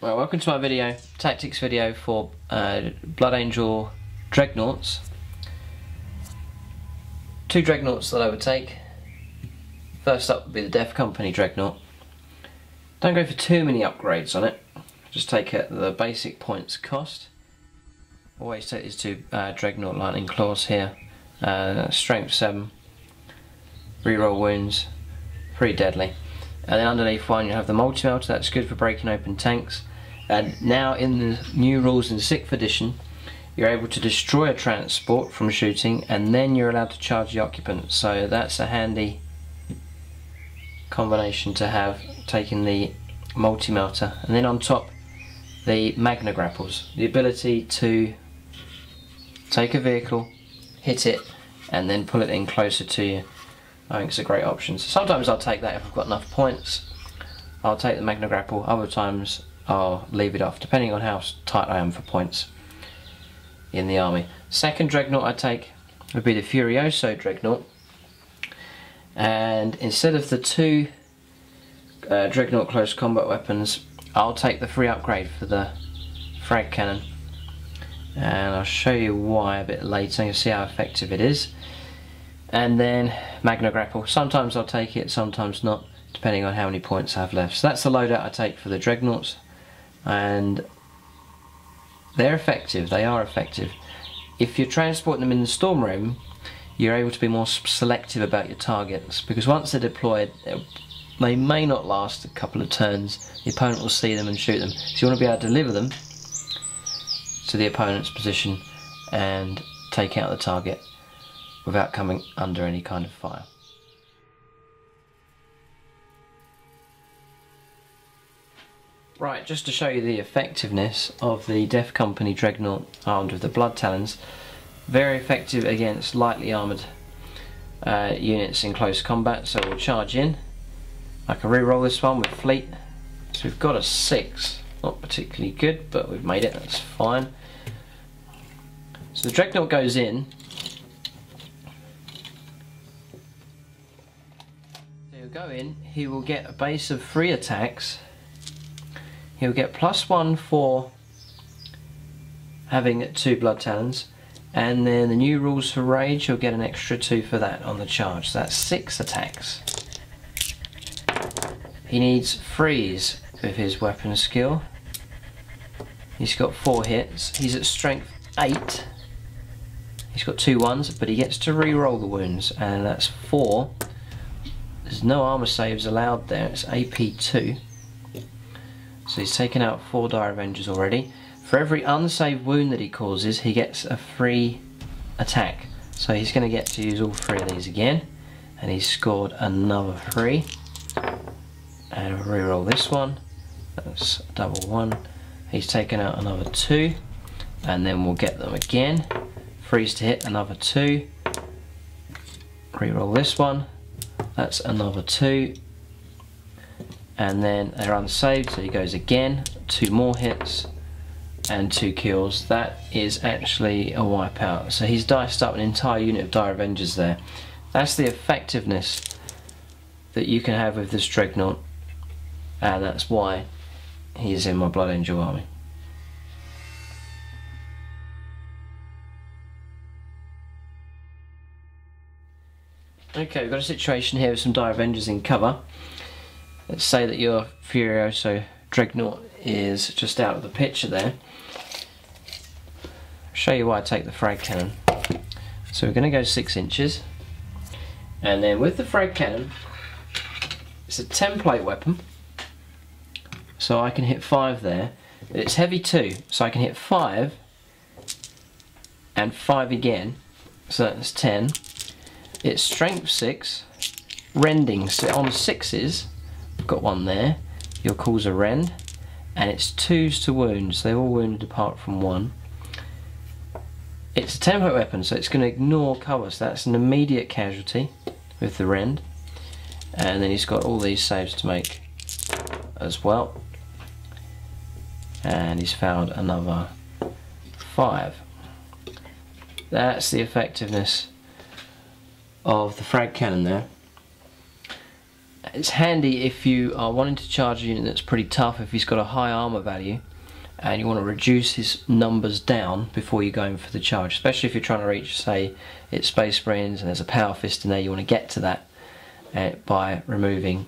Well, welcome to my video, tactics video for Blood Angel Dreadnoughts. Two Dreadnoughts that I would take. First up would be the Death Company Dreadnought. Don't go for too many upgrades on it, just take it the basic points cost. Always take these two Dreadnought Lightning Claws here. Strength 7, reroll wounds, pretty deadly. And then underneath one you have the multi-melter, that's good for breaking open tanks. And now in the new rules in 6th edition, you're able to destroy a transport from shooting and then you're allowed to charge the occupant. So that's a handy combination to have, taking the multi-melter. And then on top, the Magna Grapples, the ability to take a vehicle, hit it, and then pull it in closer to you. I think it's a great option. So sometimes I'll take that if I've got enough points. I'll take the Magna Grapple, other times I'll leave it off, depending on how tight I am for points in the army. Second Dreadnought I take would be the Furioso Dreadnought. And instead of the two Dreadnought close combat weapons, I'll take the free upgrade for the frag cannon. And I'll show you why a bit later, you'll see how effective it is. And then Magna Grapple. Sometimes I'll take it, sometimes not, depending on how many points I have left. So that's the loadout I take for the Dreadnoughts. And they're effective, they are effective. If you're transporting them in the Storm Room, you're able to be more selective about your targets, because once they're deployed, they may not last a couple of turns. The opponent will see them and shoot them. So you want to be able to deliver them to the opponent's position and take out the target without coming under any kind of fire. Right, just to show you the effectiveness of the Death Company Dreadnought armed with the Blood Talons. Very effective against lightly armoured units in close combat, so we'll charge in. I can re-roll this one with Fleet. So we've got a 6, not particularly good, but we've made it, that's fine. So the Dreadnought goes in. So he'll go in, he will get a base of 3 attacks. He'll get +1 for having 2 Blood Talons, and then the new rules for Rage, he'll get an extra 2 for that on the charge. So that's 6 attacks. He needs freeze with his weapon skill. He's got 4 hits. He's at strength 8. He's got 2 1s, but he gets to re-roll the wounds, and that's 4. There's no armor saves allowed there, it's AP 2. So he's taken out 4 Dire Avengers already. For every unsaved wound that he causes, he gets a free attack. So he's going to get to use all 3 of these again. And he's scored another 3. And we'll re-roll this one. That's a double 1. He's taken out another 2. And then we'll get them again. Freeze to hit, another 2. Re-roll this one. That's another 2. And then they're unsaved, so he goes again, 2 more hits and 2 kills. That is actually a wipeout. So he's diced up an entire unit of Dire Avengers there. That's the effectiveness that you can have with this Dreadnought, and that's why he's in my Blood Angel army. Okay, we've got a situation here with some Dire Avengers in cover. Let's say that your Furioso Dreadnought is just out of the picture there. I'll show you why I take the frag cannon. So we're going to go 6 inches, and then with the frag cannon, it's a template weapon, so I can hit 5 there. It's heavy too, so I can hit 5 and 5 again, so that's 10. It's strength 6, rending, so on 6s, got 1 there, you'll cause a rend, and it's 2s to wounds, they're all wounded apart from 1. It's a template weapon, so it's going to ignore cover, so that's an immediate casualty with the rend. And then he's got all these saves to make as well, and he's found another 5. That's the effectiveness of the frag cannon there. It's handy if you are wanting to charge a unit that's pretty tough, if he's got a high armor value and you want to reduce his numbers down before you go in for the charge, especially if you're trying to reach, say, it's Space Marines and there's a Power Fist in there, you want to get to that by removing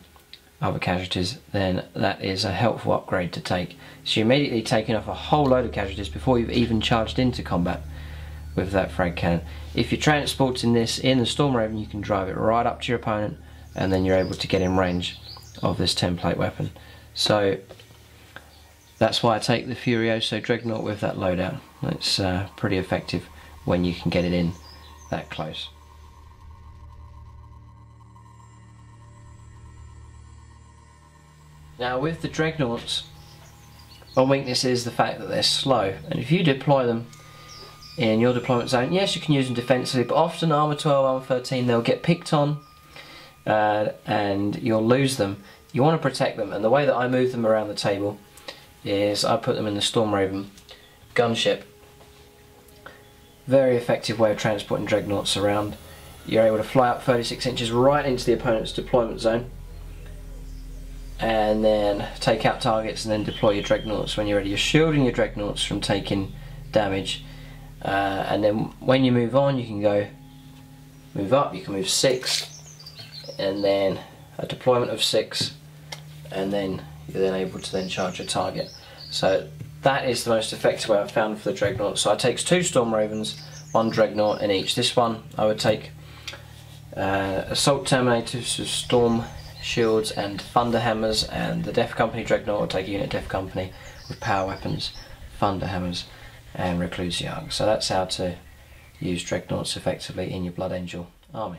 other casualties, then that is a helpful upgrade to take. So you're immediately taking off a whole load of casualties before you've even charged into combat with that frag cannon. If you're transporting this in the Storm Raven, you can drive it right up to your opponent and then you're able to get in range of this template weapon. So that's why I take the Furioso Dreadnought with that loadout. It's pretty effective when you can get it in that close. Now with the Dreadnoughts, one weakness is the fact that they're slow, and if you deploy them in your deployment zone, yes, you can use them defensively, but often armor 12, armor 13, they'll get picked on and you'll lose them. You want to protect them, and the way that I move them around the table is I put them in the Storm Raven gunship. Very effective way of transporting Dreadnoughts around. You're able to fly up 36 inches right into the opponent's deployment zone and then take out targets and then deploy your Dreadnoughts when you're ready. You're shielding your Dreadnoughts from taking damage, and then when you move on you can go move up, you can move 6 and then a deployment of 6, and then you're then able to then charge a target. So that is the most effective way I've found for the Dreadnought. So I take 2 Storm Ravens, 1 Dreadnought in each. This one I would take Assault Terminators, so Storm Shields and Thunder Hammers, and the Death Company Dreadnought will take a unit Death Company with power weapons, Thunder Hammers and Recluse Young. So that's how to use Dreadnoughts effectively in your Blood Angel army.